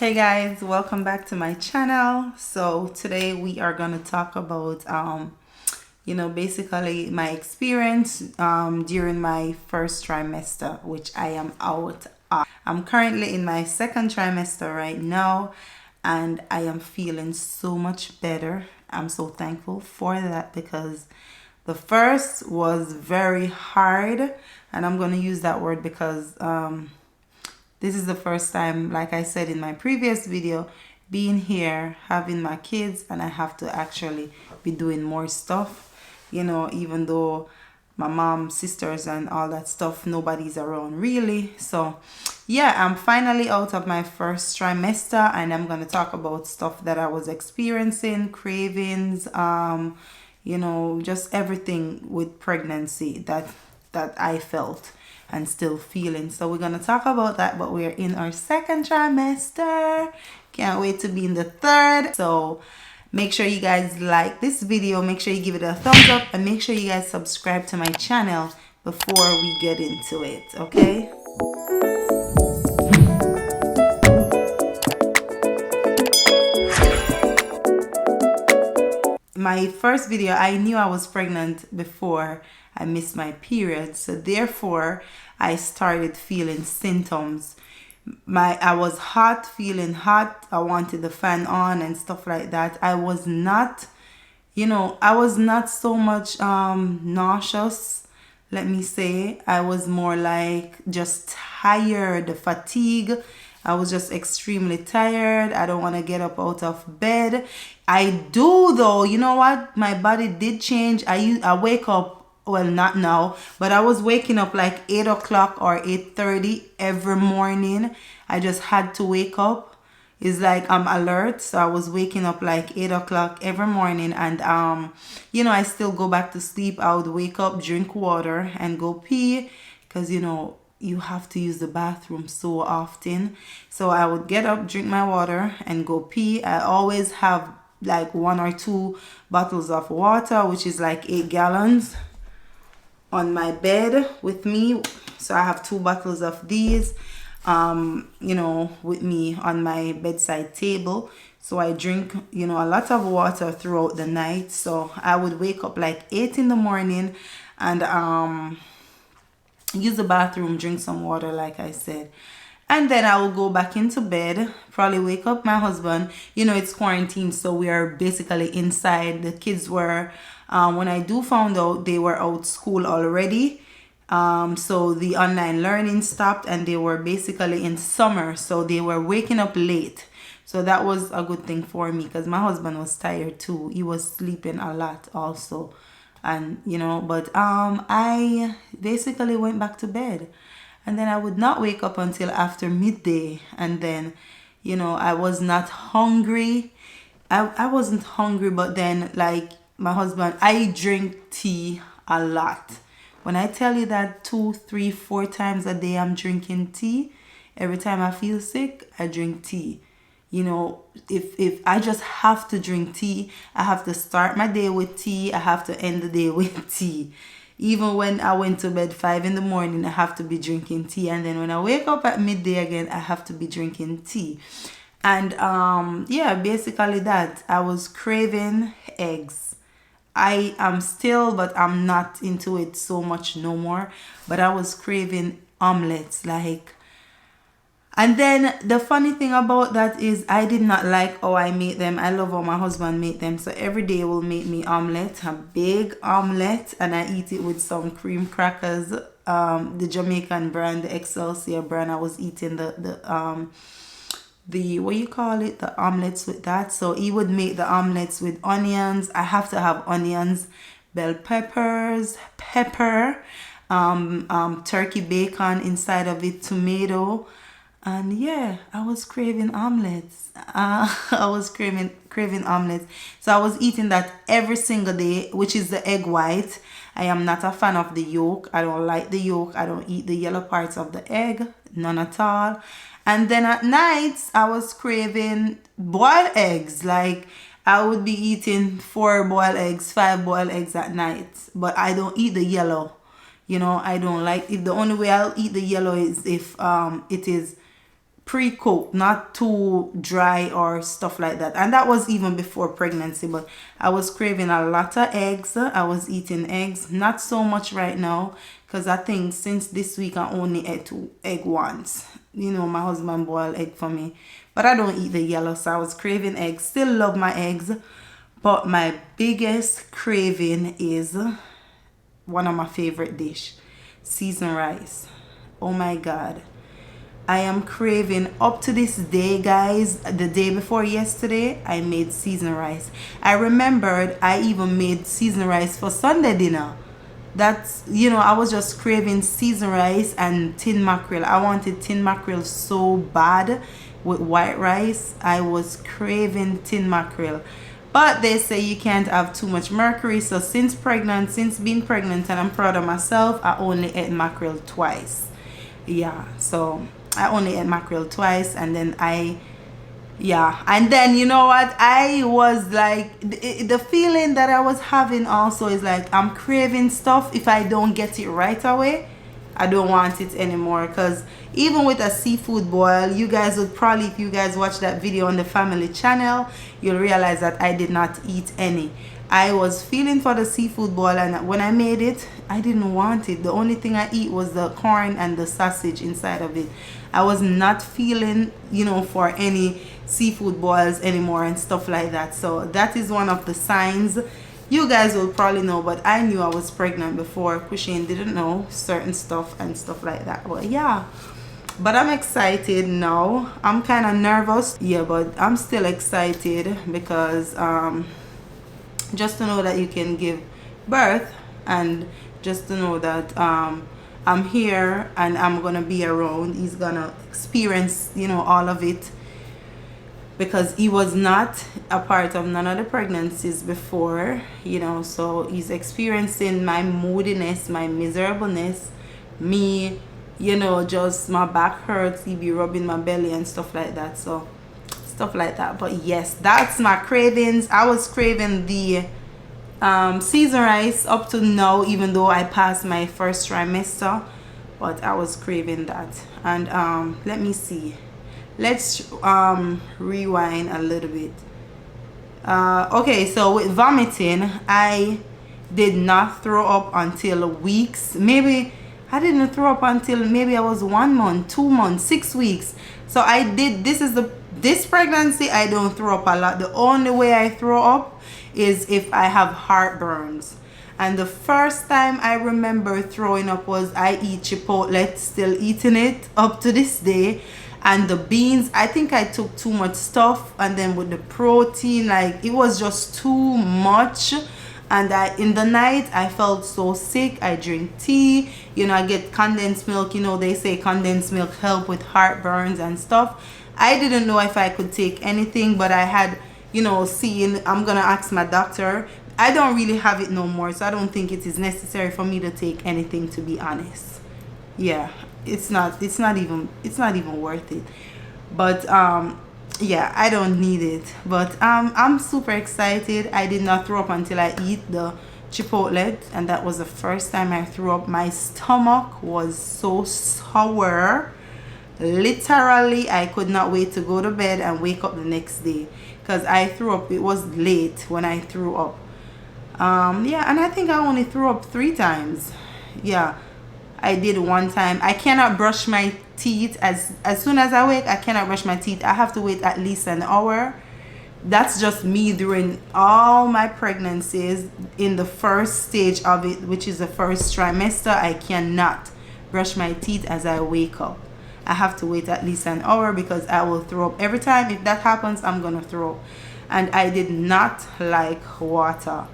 Hey guys, welcome back to my channel. So today we are going to talk about basically my experience during my first trimester, which I am out of. I'm currently in my second trimester right now, and I am feeling so much better. I'm so thankful for that because the first was very hard, and I'm going to use that word because this is the first time, like I said in my previous video, being here, having my kids, and I have to actually be doing more stuff, even though my mom, sisters, and all that stuff, nobody's around really. So yeah, I'm finally out of my first trimester, and I'm going to talk about stuff that I was experiencing, cravings, just everything with pregnancy that I felt and still feeling. So we're going to talk about that, but we're in our second trimester. Can't wait to be in the third. So make sure you guys like this video, make sure you give it a thumbs up, and make sure you guys subscribe to my channel before we get into it, okay? My first video, I knew I was pregnant before I missed my period, so therefore I started feeling symptoms. I was hot, feeling hot. I wanted the fan on and stuff like that. I was not so much nauseous, let me say. I was more like just tired, fatigue. I was just extremely tired. I don't want to get up out of bed. I do though. You know what? My body did change. I wake up, well, not now, but I was waking up like 8 o'clock or 8:30 every morning. I just had to wake up. It's like I'm alert. So I was waking up like 8 o'clock every morning, and I still go back to sleep. I would wake up, drink water, and go pee because you have to use the bathroom so often. So I would get up, drink my water, and go pee. I always have like 1 or 2 bottles of water, which is like 8 gallons, on my bed with me. So I have 2 bottles of these with me on my bedside table. So I drink a lot of water throughout the night. So I would wake up like 8 in the morning and use the bathroom, drink some water, like I said, and then I will go back into bed, probably wake up my husband. It's quarantine, so we are basically inside. The kids were when I found out, they were out school already. So the online learning stopped, and they were basically in summer, so they were waking up late. So that was a good thing for me because my husband was tired too. He was sleeping a lot also. And but I basically went back to bed, and then I would not wake up until after midday. And then I was not hungry. I wasn't hungry, but then, like my husband, I drink tea a lot. When I tell you that 2, 3, 4 times a day I'm drinking tea, every time I feel sick, I drink tea. If I just have to drink tea, I have to start my day with tea, I have to end the day with tea. Even when I went to bed 5 in the morning, I have to be drinking tea. And then when I wake up at midday again, I have to be drinking tea. And yeah, basically that. I was craving eggs. I am still, but I'm not into it so much no more. But I was craving omelets, like. And then the funny thing about that is I did not like how I make them. I love how my husband make them. So every day will make me omelette, a big omelette, and I eat it with some cream crackers. The Jamaican brand, the Excelsior brand. I was eating the what you call it, the omelets with that. So he would make the omelets with onions. I have to have onions, bell peppers, pepper, turkey bacon inside of it, tomato. And yeah, I was craving omelets. I was craving omelets. So I was eating that every single day, which is the egg white. I am not a fan of the yolk. I don't like the yolk. I don't eat the yellow parts of the egg. None at all. And then at nights, I was craving boiled eggs. Like I would be eating 4 boiled eggs, 5 boiled eggs at night. But I don't eat the yellow. I don't like it. The only way I'll eat the yellow is if it is pre-cooked, not too dry or stuff like that. And that was even before pregnancy, but I was craving a lot of eggs. I was eating eggs, not so much right now, because I think since this week I only ate egg once. You know, my husband boiled egg for me, but I don't eat the yellow, so I was craving eggs. Still love my eggs, but my biggest craving is one of my favorite dish, seasoned rice. Oh my God, I am craving up to this day, guys. The day before yesterday, I made seasoned rice. I remembered I even made seasoned rice for Sunday dinner. That's, you know, I was just craving seasoned rice and tin mackerel. I wanted tin mackerel so bad with white rice. I was craving tin mackerel. But they say you can't have too much mercury. So since being pregnant, and I'm proud of myself, I only ate mackerel twice. Yeah, so I only ate mackerel twice, and then and then you know what, I was like, the feeling that I was having also is like, I'm craving stuff. If I don't get it right away, I don't want it anymore. Because even with a seafood boil, you guys would probably, if you guys watch that video on the family channel, you'll realize that I did not eat any. I was feeling for the seafood boil, and when I made it, I didn't want it. The only thing I eat was the corn and the sausage inside of it. I was not feeling, you know, for any seafood boils anymore and stuff like that. So that is one of the signs. You guys will probably know, but I knew I was pregnant before. Kushine didn't know certain stuff and stuff like that. But yeah, but I'm excited now. I'm kind of nervous, yeah, but I'm still excited because just to know that you can give birth, and just to know that I'm here and I'm gonna be around. He's gonna experience, you know, all of it, because he was not a part of none of the pregnancies before, you know. So he's experiencing my moodiness, my miserableness, me, you know, just my back hurts, he be rubbing my belly and stuff like that. So stuff like that. But yes, that's my cravings. I was craving the seasoned rice up to now, even though I passed my first trimester, but I was craving that. And let me see, let's rewind a little bit. Okay, so with vomiting, I did not throw up until weeks. Maybe I didn't throw up until maybe I was 1 month, 2 months, 6 weeks. So I did, this pregnancy, I don't throw up a lot. The only way I throw up is if I have heartburns. And the first time I remember throwing up was I eat Chipotle, still eating it up to this day. And the beans, I think I took too much stuff, and then with the protein, like it was just too much. And in the night I felt so sick. I drink tea, you know, I get condensed milk. You know, they say condensed milk help with heartburns and stuff. I didn't know if I could take anything, but I had, you know, I'm gonna ask my doctor. I don't really have it no more, so I don't think it is necessary for me to take anything, to be honest. Yeah, it's not even worth it. But yeah, I don't need it. But I'm super excited. I did not throw up until I eat the Chipotle, and that was the first time I threw up. My stomach was so sour. Literally, I could not wait to go to bed and wake up the next day, because I threw up. It was late when I threw up. Yeah, and I think I only threw up 3 times. Yeah, I did one time. I cannot brush my teeth as soon as I wake. I cannot brush my teeth. I have to wait at least an hour. That's just me during all my pregnancies. In the first stage of it, which is the first trimester, I cannot brush my teeth as I wake up. I have to wait at least an hour, because I will throw up every time. If that happens, I'm gonna throw up. And I did not like water.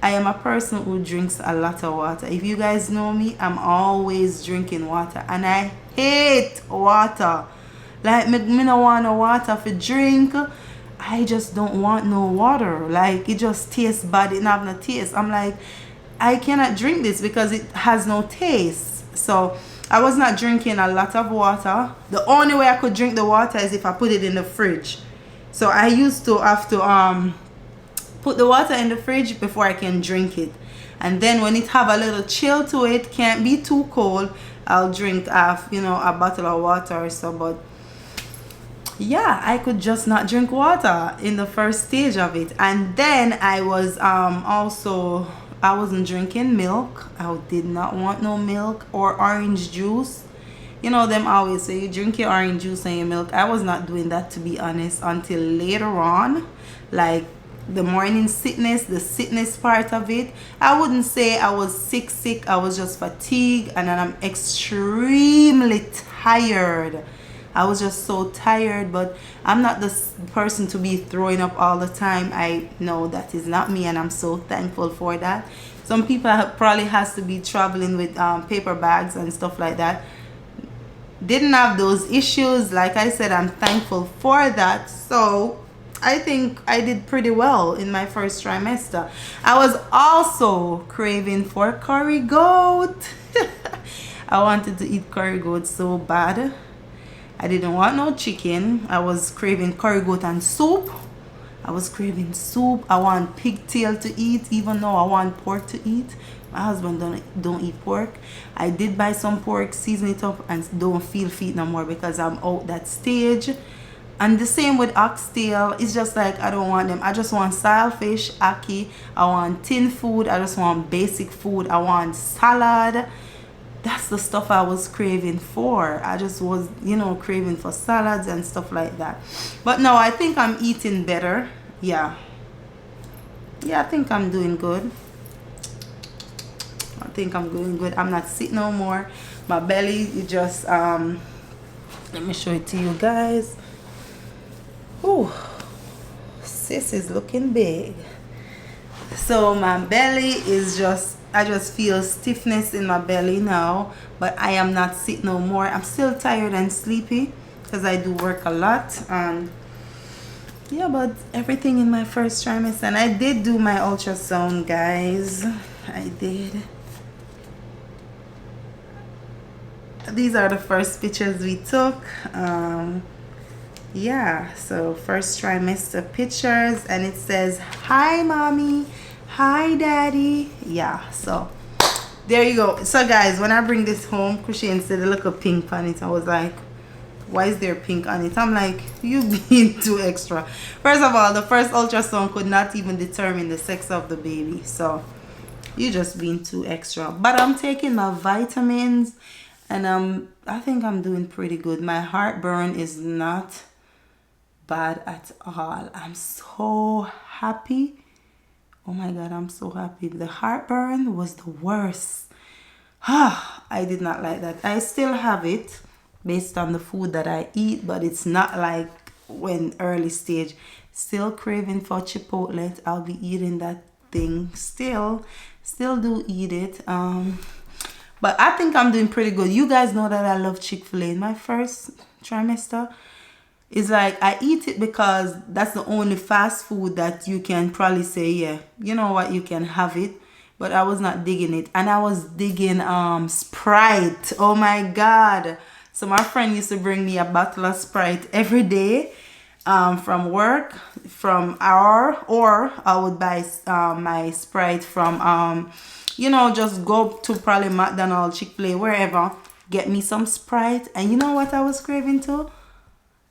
I am a person who drinks a lot of water. If you guys know me, I'm always drinking water, and I hate water. Like, me no want no water for drink. I just don't want no water. Like, it just tastes bad. It don't have no taste. I'm like, I cannot drink this because it has no taste. So I was not drinking a lot of water. The only way I could drink the water is if I put it in the fridge. So I used to have to put the water in the fridge before I can drink it. And then when it have a little chill to it, can't be too cold, I'll drink a bottle of water or so. But yeah, I could just not drink water in the first stage of it. And then I was also, I wasn't drinking milk. I did not want no milk or orange juice. You know, them always say you drink your orange juice and your milk. I was not doing that, to be honest, until later on. Like the morning sickness, the sickness part of it. I wouldn't say I was sick. I was just fatigued, and then I'm extremely tired. I was just so tired, but I'm not the person to be throwing up all the time. I know that is not me, and I'm so thankful for that. Some people probably has to be traveling with paper bags and stuff like that. Didn't have those issues. Like I said, I'm thankful for that. So I think I did pretty well in my first trimester. I was also craving for curry goat. I wanted to eat curry goat so bad. I didn't want no chicken. I was craving curry goat and soup. I was craving soup. I want pigtail to eat, even though I want pork to eat. My husband don't eat pork. I did buy some pork, season it up, and don't feel feet no more because I'm out that stage. And the same with oxtail. It's just like I don't want them. I just want style fish, ackee. I want tin food. I just want basic food. I want salad. That's the stuff I was craving for. I just was, you know, craving for salads and stuff like that. But no, I think I'm eating better. Yeah, I think I'm doing good. I think I'm doing good. I'm not sick no more. My belly is just let me show it to you guys. Ooh, sis is looking big. So my belly is just, I just feel stiffness in my belly now, but I am not sick no more. I'm still tired and sleepy because I do work a lot. And yeah, but everything in my first trimester. And I did do my ultrasound, guys. I did. These are the first pictures we took. Yeah, so first trimester pictures, and it says, hi mommy, hi daddy. Yeah, so there you go. So guys, when I bring this home, Christian said, look a pink on it. I was like, why is there pink on it? I'm like, you being too extra. First of all, the first ultrasound could not even determine the sex of the baby, so you just being too extra. But I'm taking my vitamins, and I think I'm doing pretty good. My heartburn is not bad at all. I'm so happy. Oh my god, I'm so happy. The heartburn was the worst. I did not like that. I still have it based on the food that I eat, but it's not like when early stage. Still craving for Chipotle. I'll be eating that thing still do eat it. But I think I'm doing pretty good. You guys know that I love Chick-fil-A. In my first trimester, it's like I eat it because that's the only fast food that you can probably say, yeah, you know what, you can have it. But I was not digging it. And I was digging Sprite. Oh my god. So my friend used to bring me a bottle of Sprite every day from work, or I would buy my Sprite from you know, just go to probably McDonald's, Chick-fil-A, wherever, get me some Sprite. And you know what I was craving too?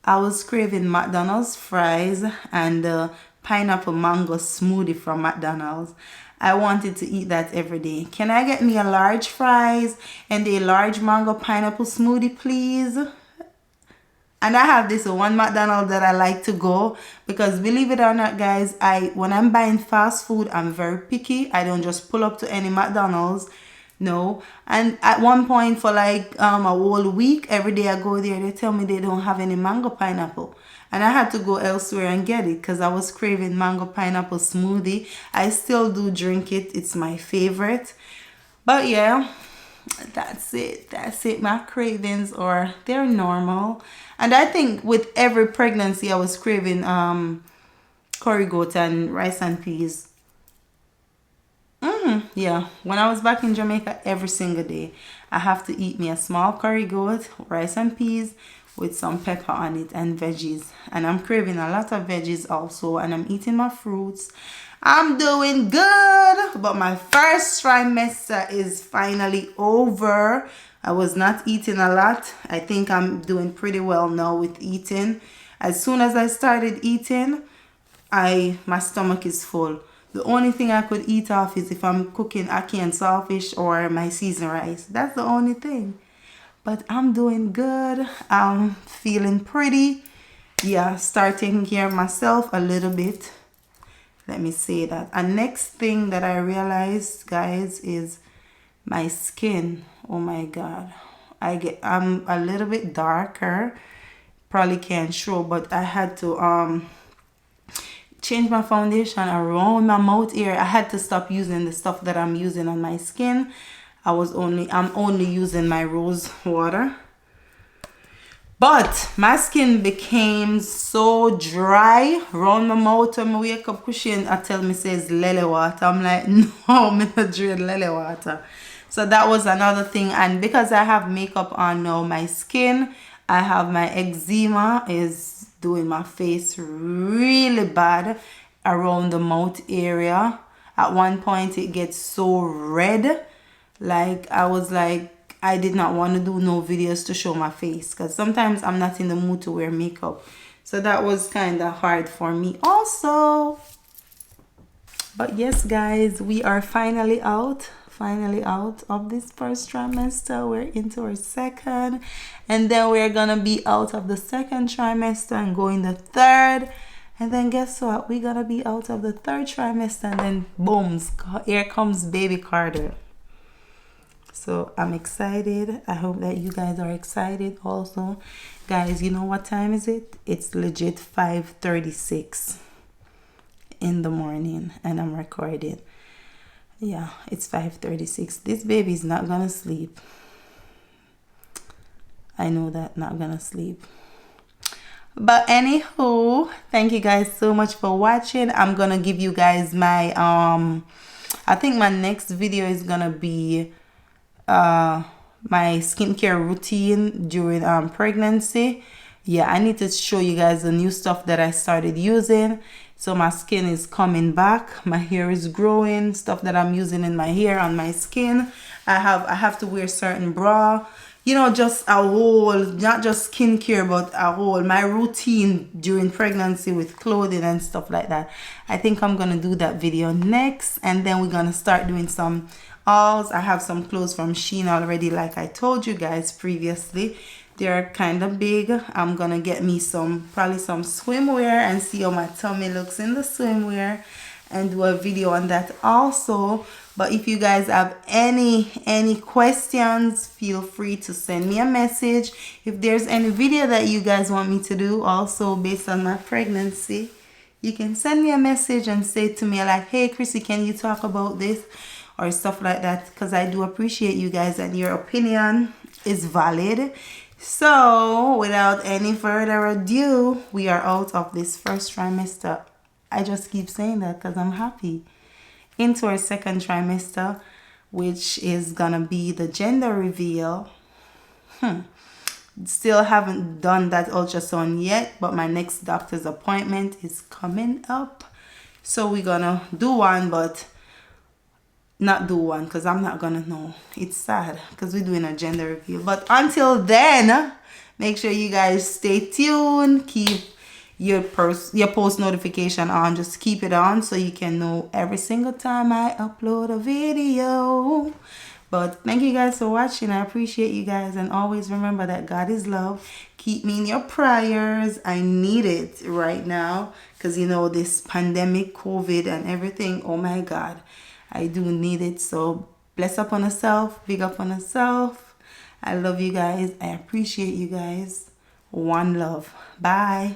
I was craving McDonald's fries and the pineapple mango smoothie from McDonald's. I wanted to eat that every day. Can I get me a large fries and a large mango pineapple smoothie, please? And I have this one McDonald's that I like to go, because believe it or not, guys, when I'm buying fast food, I'm very picky. I don't just pull up to any McDonald's. No. And at one point for like a whole week, every day I go there, they tell me they don't have any mango pineapple. And I had to go elsewhere and get it because I was craving mango pineapple smoothie. I still do drink it. It's my favorite. But yeah, that's it. My cravings they're normal. And I think with every pregnancy I was craving curry goat and rice and peas. Yeah, when I was back in Jamaica, every single day I have to eat me a small curry goat, rice and peas with some pepper on it, and veggies. And I'm craving a lot of veggies also, and I'm eating my fruits. I'm doing good. But my first trimester is finally over. I was not eating a lot. I think I'm doing pretty well now with eating. As soon as I started eating, my stomach is full. The only thing I could eat off is if I'm cooking ackee and saltfish or my seasoned rice. That's the only thing. But I'm doing good. I'm feeling pretty. Yeah, start taking care of myself a little bit. Let me say that. And next thing that I realized, guys, is my skin. Oh my God. I'm a little bit darker. Probably can't show, but I had to change my foundation around my mouth area. I had to stop using the stuff that I'm using on my skin. I'm only using my rose water. But my skin became so dry around my mouth when I wake up cushion. I tell me says lily water. I'm like, no, I'm not drink lily water. So that was another thing. And because I have makeup on now, my skin, I have my eczema is doing my face really bad around the mouth area. At one point it gets so red. Like I was like, I did not want to do no videos to show my face because sometimes I'm not in the mood to wear makeup. So that was kind of hard for me also. But yes, guys, we are finally out of this first trimester. We're into our second, and then we're gonna be out of the second trimester and go in the third. And then guess what? We're gonna be out of the third trimester, and then boom, here comes baby Carter. So I'm excited. I hope that you guys are excited also. Guys, you know what time is it? It's legit 5:36 in the morning and I'm recording. Yeah, it's 5:36. This baby is not gonna sleep. I know that, not gonna sleep. But anywho, thank you guys so much for watching. I'm gonna give you guys my I think my next video is gonna be my skincare routine during pregnancy. Yeah, I need to show you guys the new stuff that I started using. So my skin is coming back, my hair is growing, stuff that I'm using in my hair, on my skin. I have to wear certain bra, you know, just a whole, not just skincare, but a whole, my routine during pregnancy with clothing and stuff like that. I think I'm gonna do that video next, and then we're gonna start doing some hauls. I have some clothes from Shein already, like I told you guys previously. They're kind of big. I'm gonna get me probably some swimwear and see how my tummy looks in the swimwear and do a video on that also. But if you guys have any questions, feel free to send me a message. If there's any video that you guys want me to do also based on my pregnancy, you can send me a message and say to me like, hey Chrissy, can you talk about this or stuff like that, because I do appreciate you guys and your opinion is valid. So without any further ado, we are out of this first trimester. I just keep saying that because I'm happy. Into our second trimester, which is gonna be the gender reveal. Still haven't done that ultrasound yet, but my next doctor's appointment is coming up. So we're gonna do one, but not do one because I'm not gonna know. It's sad because we're doing a gender reveal. But until then, make sure you guys stay tuned. Keep your post notification on. Just keep it on so you can know every single time I upload a video. But thank you guys for watching. I appreciate you guys, and always remember that God is love. Keep me in your prayers. I need it right now because you know this pandemic, COVID and everything. Oh my God, I do need it. So bless up on yourself, big up on yourself. I love you guys. I appreciate you guys. One love. Bye.